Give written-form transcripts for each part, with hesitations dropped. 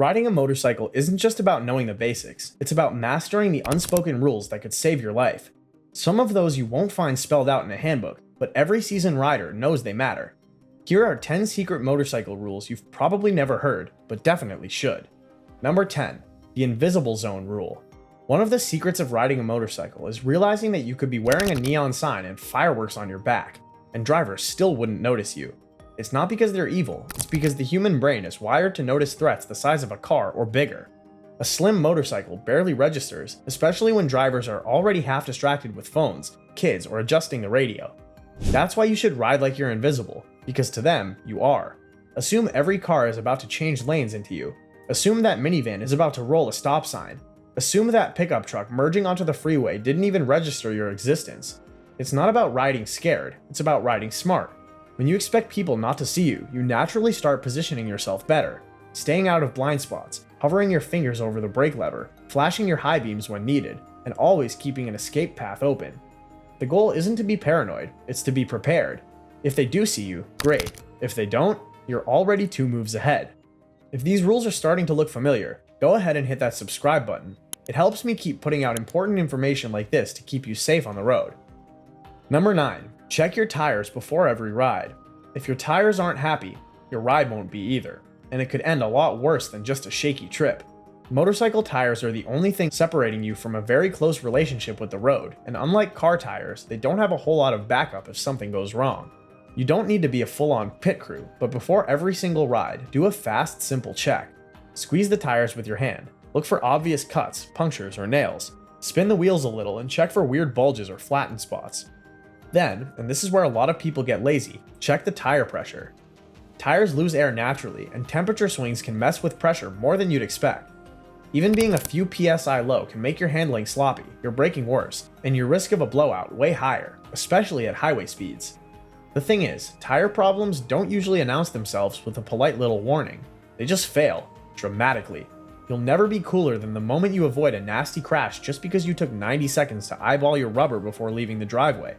Riding a motorcycle isn't just about knowing the basics, it's about mastering the unspoken rules that could save your life. Some of those you won't find spelled out in a handbook, but every seasoned rider knows they matter. Here are 10 secret motorcycle rules you've probably never heard, but definitely should. Number 10. The invisible zone rule. One of the secrets of riding a motorcycle is realizing that you could be wearing a neon sign and fireworks on your back, and drivers still wouldn't notice you. It's not because they're evil, it's because the human brain is wired to notice threats the size of a car or bigger. A slim motorcycle barely registers, especially when drivers are already half distracted with phones, kids, or adjusting the radio. That's why you should ride like you're invisible, because to them, you are. Assume every car is about to change lanes into you. Assume that minivan is about to roll a stop sign. Assume that pickup truck merging onto the freeway didn't even register your existence. It's not about riding scared, it's about riding smart. When you expect people not to see you, you naturally start positioning yourself better, staying out of blind spots, hovering your fingers over the brake lever, flashing your high beams when needed, and always keeping an escape path open. The goal isn't to be paranoid, it's to be prepared. If they do see you, great. If they don't, you're already 2 moves ahead. If these rules are starting to look familiar, go ahead and hit that subscribe button. It helps me keep putting out important information like this to keep you safe on the road. Number 9. Check your tires before every ride. If your tires aren't happy, your ride won't be either, and it could end a lot worse than just a shaky trip. Motorcycle tires are the only thing separating you from a very close relationship with the road, and unlike car tires, they don't have a whole lot of backup if something goes wrong. You don't need to be a full-on pit crew, but before every single ride, do a fast, simple check. Squeeze the tires with your hand. Look for obvious cuts, punctures, or nails. Spin the wheels a little and check for weird bulges or flattened spots. Then, and this is where a lot of people get lazy, check the tire pressure. Tires lose air naturally, and temperature swings can mess with pressure more than you'd expect. Even being a few PSI low can make your handling sloppy, your braking worse, and your risk of a blowout way higher, especially at highway speeds. The thing is, tire problems don't usually announce themselves with a polite little warning. They just fail, dramatically. You'll never be cooler than the moment you avoid a nasty crash just because you took 90 seconds to eyeball your rubber before leaving the driveway.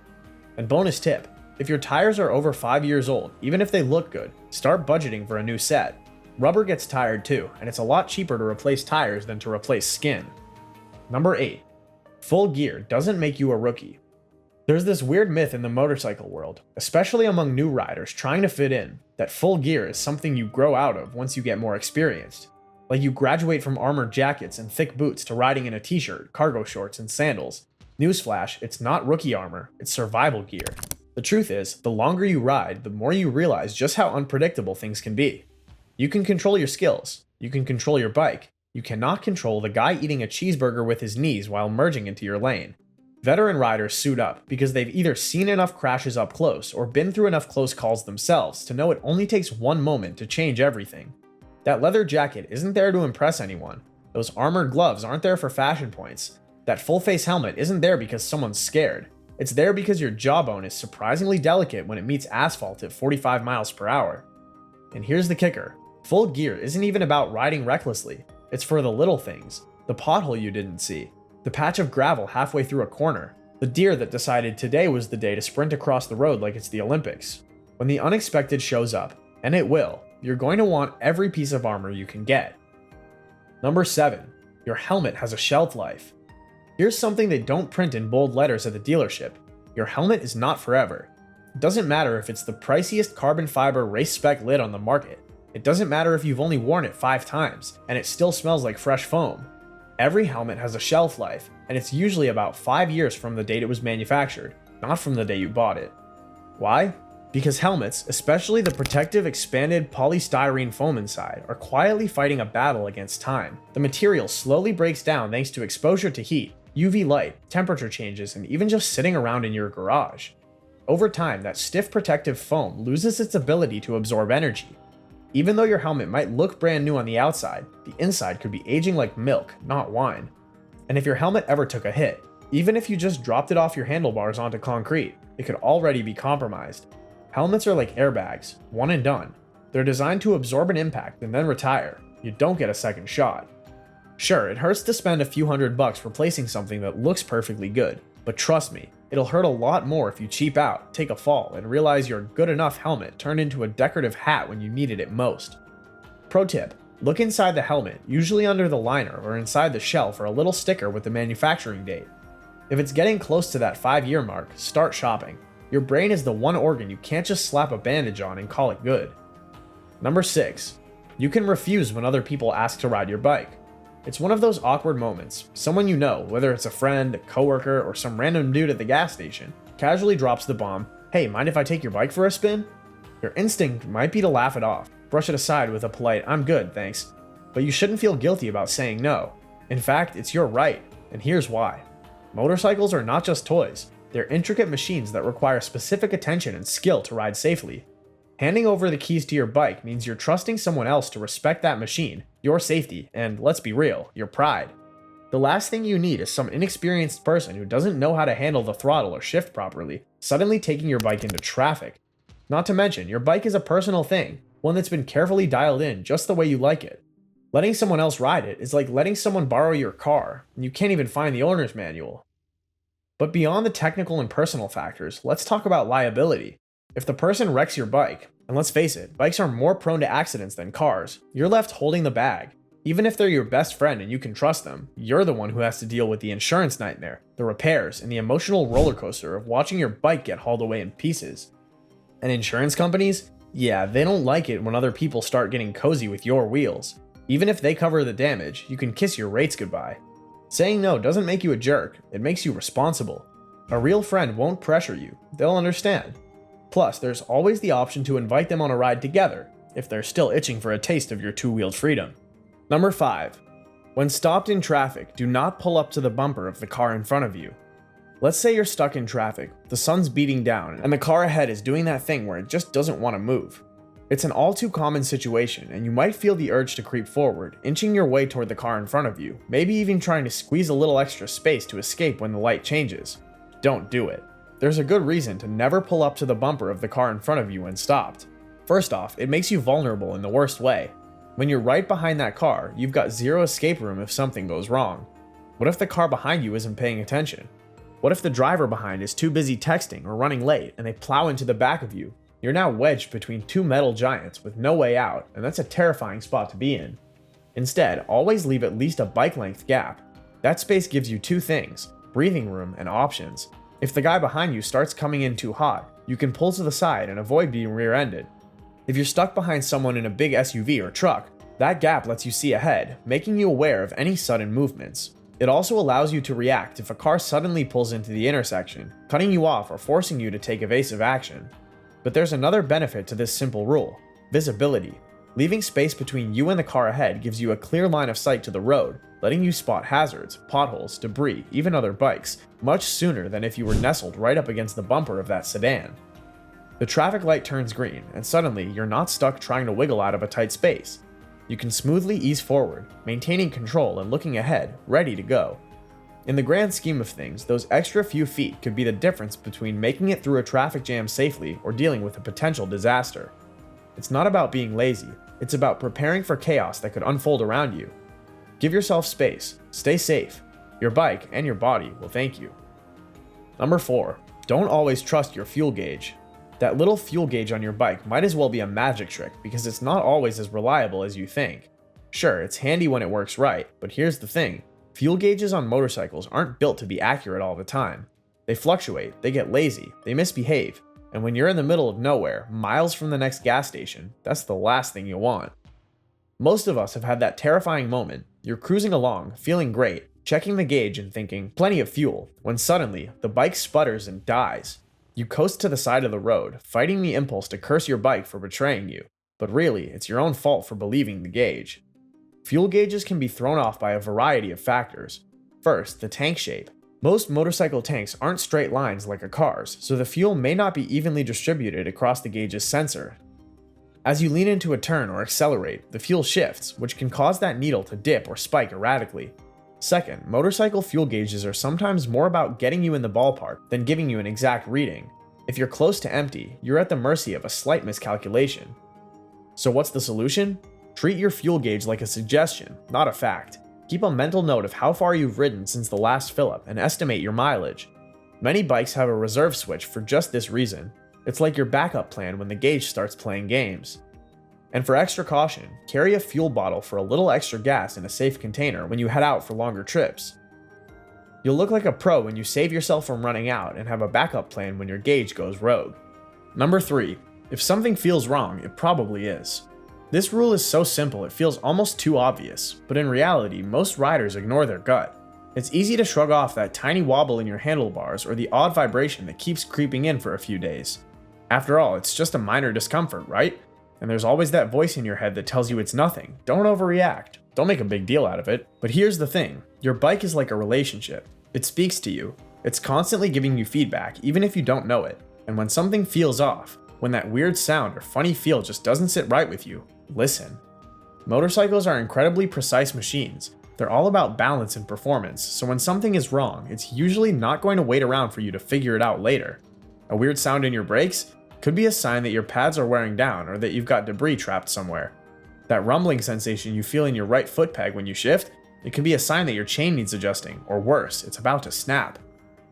And bonus tip, if your tires are over 5 years old, even if they look good, start budgeting for a new set. Rubber gets tired too, and it's a lot cheaper to replace tires than to replace skin. Number 8. Full gear doesn't make you a rookie. There's this weird myth in the motorcycle world, especially among new riders trying to fit in, that full gear is something you grow out of once you get more experienced. Like you graduate from armored jackets and thick boots to riding in a t-shirt, cargo shorts, and sandals. Newsflash, it's not rookie armor, it's survival gear. The truth is, the longer you ride, the more you realize just how unpredictable things can be. You can control your skills, you can control your bike, you cannot control the guy eating a cheeseburger with his knees while merging into your lane. Veteran riders suit up because they've either seen enough crashes up close or been through enough close calls themselves to know it only takes one moment to change everything. That leather jacket isn't there to impress anyone. Those armored gloves aren't there for fashion points. That full-face helmet isn't there because someone's scared. It's there because your jawbone is surprisingly delicate when it meets asphalt at 45 miles per hour. And here's the kicker. Full gear isn't even about riding recklessly. It's for the little things. The pothole you didn't see. The patch of gravel halfway through a corner. The deer that decided today was the day to sprint across the road like it's the Olympics. When the unexpected shows up, and it will, you're going to want every piece of armor you can get. Number 7. Your helmet has a shelf life. Here's something they don't print in bold letters at the dealership. Your helmet is not forever. It doesn't matter if it's the priciest carbon fiber race spec lid on the market. It doesn't matter if you've only worn it 5 times, and it still smells like fresh foam. Every helmet has a shelf life, and it's usually about 5 years from the date it was manufactured, not from the day you bought it. Why? Because helmets, especially the protective expanded polystyrene foam inside, are quietly fighting a battle against time. The material slowly breaks down thanks to exposure to heat, UV light, temperature changes, and even just sitting around in your garage. Over time, that stiff protective foam loses its ability to absorb energy. Even though your helmet might look brand new on the outside, the inside could be aging like milk, not wine. And if your helmet ever took a hit, even if you just dropped it off your handlebars onto concrete, it could already be compromised. Helmets are like airbags, one and done. They're designed to absorb an impact and then retire. You don't get a second shot. Sure, it hurts to spend a few $100 replacing something that looks perfectly good, but trust me, it'll hurt a lot more if you cheap out, take a fall, and realize your good enough helmet turned into a decorative hat when you needed it most. Pro tip, Look inside the helmet, usually under the liner or inside the shell for a little sticker with the manufacturing date. If it's getting close to that 5-year mark, start shopping. Your brain is the one organ you can't just slap a bandage on and call it good. Number 6. You can refuse when other people ask to ride your bike. It's one of those awkward moments. Someone you know, whether it's a friend, a coworker, or some random dude at the gas station, casually drops the bomb, "Hey, mind if I take your bike for a spin?" Your instinct might be to laugh it off, brush it aside with a polite, "I'm good, thanks." But you shouldn't feel guilty about saying no. In fact, it's your right, and here's why. Motorcycles are not just toys. They're intricate machines that require specific attention and skill to ride safely. Handing over the keys to your bike means you're trusting someone else to respect that machine, your safety, and let's be real, your pride. The last thing you need is some inexperienced person who doesn't know how to handle the throttle or shift properly, suddenly taking your bike into traffic. Not to mention, your bike is a personal thing, one that's been carefully dialed in just the way you like it. Letting someone else ride it is like letting someone borrow your car, and you can't even find the owner's manual. But beyond the technical and personal factors, let's talk about liability. If the person wrecks your bike, and let's face it, bikes are more prone to accidents than cars, you're left holding the bag. Even if they're your best friend and you can trust them, you're the one who has to deal with the insurance nightmare, the repairs, and the emotional roller coaster of watching your bike get hauled away in pieces. And insurance companies? Yeah, they don't like it when other people start getting cozy with your wheels. Even if they cover the damage, you can kiss your rates goodbye. Saying no doesn't make you a jerk, it makes you responsible. A real friend won't pressure you, they'll understand. Plus, there's always the option to invite them on a ride together, if they're still itching for a taste of your two-wheeled freedom. Number 5. When stopped in traffic, do not pull up to the bumper of the car in front of you. Let's say you're stuck in traffic, the sun's beating down, and the car ahead is doing that thing where it just doesn't want to move. It's an all too common situation, and you might feel the urge to creep forward, inching your way toward the car in front of you, maybe even trying to squeeze a little extra space to escape when the light changes. Don't do it. There's a good reason to never pull up to the bumper of the car in front of you when stopped. First off, it makes you vulnerable in the worst way. When you're right behind that car, you've got zero escape room if something goes wrong. What if the car behind you isn't paying attention? What if the driver behind is too busy texting or running late and they plow into the back of you? You're now wedged between two metal giants with no way out, and that's a terrifying spot to be in. Instead, always leave at least a bike-length gap. That space gives you two things: breathing room and options. If the guy behind you starts coming in too hot, you can pull to the side and avoid being rear-ended. If you're stuck behind someone in a big SUV or truck, that gap lets you see ahead, making you aware of any sudden movements. It also allows you to react if a car suddenly pulls into the intersection, cutting you off or forcing you to take evasive action. But there's another benefit to this simple rule: visibility. Leaving space between you and the car ahead gives you a clear line of sight to the road, letting you spot hazards, potholes, debris, even other bikes, much sooner than if you were nestled right up against the bumper of that sedan. The traffic light turns green, and suddenly you're not stuck trying to wiggle out of a tight space. You can smoothly ease forward, maintaining control and looking ahead, ready to go. In the grand scheme of things, those extra few feet could be the difference between making it through a traffic jam safely or dealing with a potential disaster. It's not about being lazy, it's about preparing for chaos that could unfold around you. Give yourself space, stay safe. Your bike and your body will thank you. Number 4. Don't always trust your fuel gauge. That little fuel gauge on your bike might as well be a magic trick because it's not always as reliable as you think. Sure, it's handy when it works right, but here's the thing. Fuel gauges on motorcycles aren't built to be accurate all the time. They fluctuate, they get lazy, they misbehave, and when you're in the middle of nowhere, miles from the next gas station, that's the last thing you want. Most of us have had that terrifying moment. You're cruising along, feeling great, checking the gauge and thinking, plenty of fuel, when suddenly, the bike sputters and dies. You coast to the side of the road, fighting the impulse to curse your bike for betraying you, but really, it's your own fault for believing the gauge. Fuel gauges can be thrown off by a variety of factors. First, the tank shape. Most motorcycle tanks aren't straight lines like a car's, so the fuel may not be evenly distributed across the gauge's sensor. As you lean into a turn or accelerate, the fuel shifts, which can cause that needle to dip or spike erratically. Second, motorcycle fuel gauges are sometimes more about getting you in the ballpark than giving you an exact reading. If you're close to empty, you're at the mercy of a slight miscalculation. So what's the solution? Treat your fuel gauge like a suggestion, not a fact. Keep a mental note of how far you've ridden since the last fill-up and estimate your mileage. Many bikes have a reserve switch for just this reason. It's like your backup plan when the gauge starts playing games. And for extra caution, carry a fuel bottle for a little extra gas in a safe container when you head out for longer trips. You'll look like a pro when you save yourself from running out and have a backup plan when your gauge goes rogue. Number 3. If something feels wrong, it probably is. This rule is so simple it feels almost too obvious, but in reality, most riders ignore their gut. It's easy to shrug off that tiny wobble in your handlebars or the odd vibration that keeps creeping in for a few days. After all, it's just a minor discomfort, right? And there's always that voice in your head that tells you it's nothing. Don't overreact. Don't make a big deal out of it. But here's the thing. Your bike is like a relationship. It speaks to you. It's constantly giving you feedback, even if you don't know it. And when something feels off, when that weird sound or funny feel just doesn't sit right with you, listen. Motorcycles are incredibly precise machines. They're all about balance and performance, so when something is wrong, it's usually not going to wait around for you to figure it out later. A weird sound in your brakes could be a sign that your pads are wearing down or that you've got debris trapped somewhere. That rumbling sensation you feel in your right foot peg when you shift, it could be a sign that your chain needs adjusting, or worse, it's about to snap.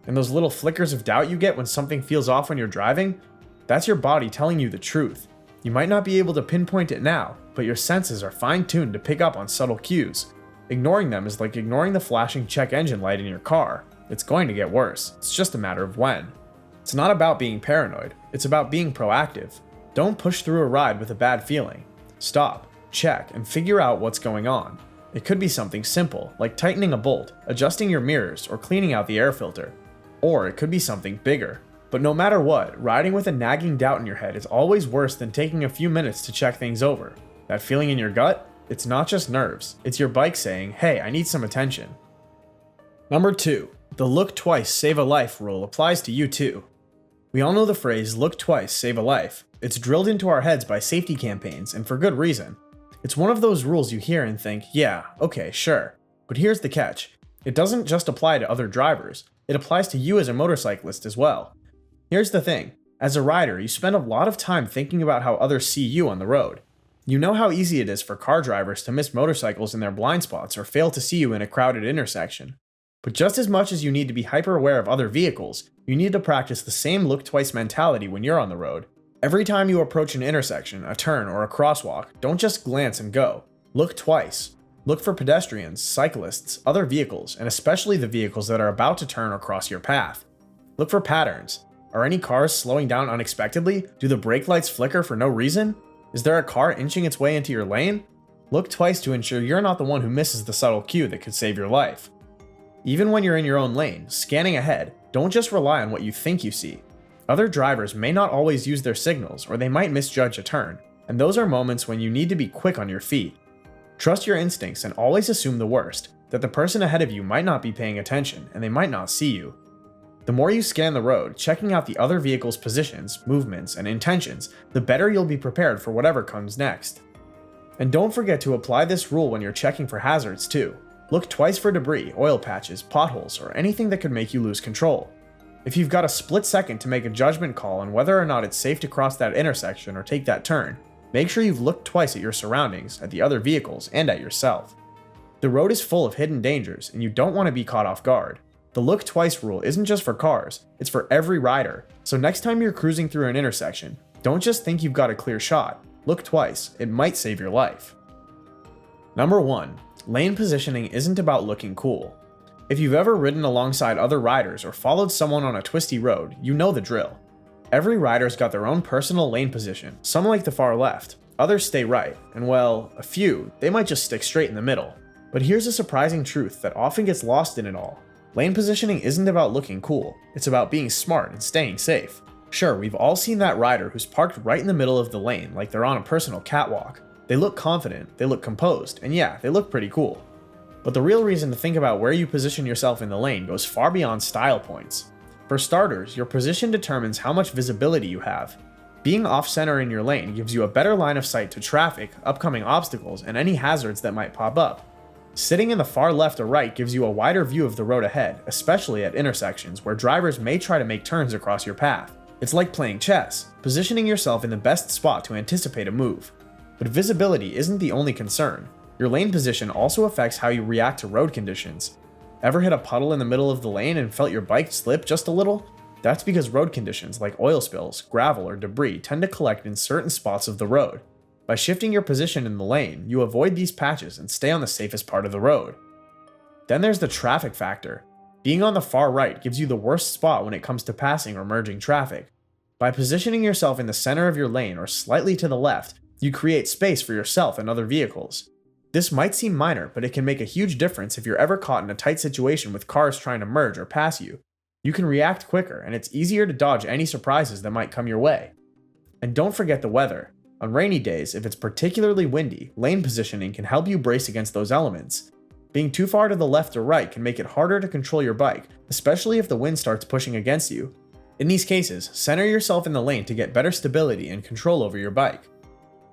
And those little flickers of doubt you get when something feels off when you're driving, that's your body telling you the truth. You might not be able to pinpoint it now, but your senses are fine-tuned to pick up on subtle cues. Ignoring them is like ignoring the flashing check engine light in your car. It's going to get worse, it's just a matter of when. It's not about being paranoid, it's about being proactive. Don't push through a ride with a bad feeling. Stop, check, and figure out what's going on. It could be something simple, like tightening a bolt, adjusting your mirrors, or cleaning out the air filter. Or it could be something bigger. But no matter what, riding with a nagging doubt in your head is always worse than taking a few minutes to check things over. That feeling in your gut? It's not just nerves, it's your bike saying, hey, I need some attention. Number 2. The look twice, save a life rule applies to you too. We all know the phrase, look twice, save a life. It's drilled into our heads by safety campaigns, and for good reason. It's one of those rules you hear and think, yeah, okay, sure. But here's the catch. It doesn't just apply to other drivers, it applies to you as a motorcyclist as well. Here's the thing. As a rider, you spend a lot of time thinking about how others see you on the road. You know how easy it is for car drivers to miss motorcycles in their blind spots or fail to see you in a crowded intersection. But just as much as you need to be hyper aware of other vehicles, you need to practice the same look twice mentality when you're on the road. Every time you approach an intersection, a turn, or a crosswalk, don't just glance and go. Look twice. Look for pedestrians, cyclists, other vehicles, and especially the vehicles that are about to turn or cross your path. Look for patterns. Are any cars slowing down unexpectedly? Do the brake lights flicker for no reason? Is there a car inching its way into your lane? Look twice to ensure you're not the one who misses the subtle cue that could save your life. Even when you're in your own lane, scanning ahead, don't just rely on what you think you see. Other drivers may not always use their signals, or they might misjudge a turn, and those are moments when you need to be quick on your feet. Trust your instincts and always assume the worst, that the person ahead of you might not be paying attention and they might not see you. The more you scan the road, checking out the other vehicle's positions, movements, and intentions, the better you'll be prepared for whatever comes next. And don't forget to apply this rule when you're checking for hazards too. Look twice for debris, oil patches, potholes, or anything that could make you lose control. If you've got a split second to make a judgment call on whether or not it's safe to cross that intersection or take that turn, make sure you've looked twice at your surroundings, at the other vehicles, and at yourself. The road is full of hidden dangers, and you don't want to be caught off guard. The look twice rule isn't just for cars, it's for every rider. So next time you're cruising through an intersection, don't just think you've got a clear shot. Look twice, it might save your life. Number 1. Lane positioning isn't about looking cool. If you've ever ridden alongside other riders or followed someone on a twisty road, you know the drill. Every rider's got their own personal lane position. Some like the far left, others stay right, and well, a few, they might just stick straight in the middle. But here's a surprising truth that often gets lost in it all. Lane positioning isn't about looking cool, it's about being smart and staying safe. Sure, we've all seen that rider who's parked right in the middle of the lane like they're on a personal catwalk. They look confident, they look composed, and yeah, they look pretty cool. But the real reason to think about where you position yourself in the lane goes far beyond style points. For starters, your position determines how much visibility you have. Being off-center in your lane gives you a better line of sight to traffic, upcoming obstacles, and any hazards that might pop up. Sitting in the far left or right gives you a wider view of the road ahead, especially at intersections where drivers may try to make turns across your path. It's like playing chess, positioning yourself in the best spot to anticipate a move. But visibility isn't the only concern. Your lane position also affects how you react to road conditions. Ever hit a puddle in the middle of the lane and felt your bike slip just a little? That's because road conditions like oil spills, gravel, or debris tend to collect in certain spots of the road. By shifting your position in the lane, you avoid these patches and stay on the safest part of the road. Then there's the traffic factor. Being on the far right gives you the worst spot when it comes to passing or merging traffic. By positioning yourself in the center of your lane or slightly to the left, you create space for yourself and other vehicles. This might seem minor, but it can make a huge difference if you're ever caught in a tight situation with cars trying to merge or pass you. You can react quicker, and it's easier to dodge any surprises that might come your way. And don't forget the weather. On rainy days, if it's particularly windy, lane positioning can help you brace against those elements. Being too far to the left or right can make it harder to control your bike, especially if the wind starts pushing against you. In these cases, center yourself in the lane to get better stability and control over your bike.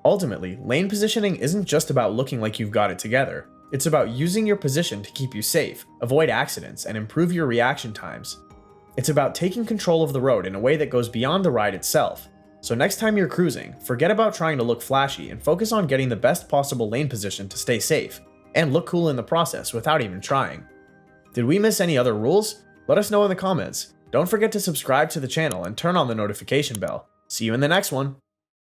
Ultimately, lane positioning isn't just about looking like you've got it together. It's about using your position to keep you safe, avoid accidents, and improve your reaction times. It's about taking control of the road in a way that goes beyond the ride itself. So next time you're cruising, forget about trying to look flashy and focus on getting the best possible lane position to stay safe, and look cool in the process without even trying. Did we miss any other rules? Let us know in the comments. Don't forget to subscribe to the channel and turn on the notification bell. See you in the next one.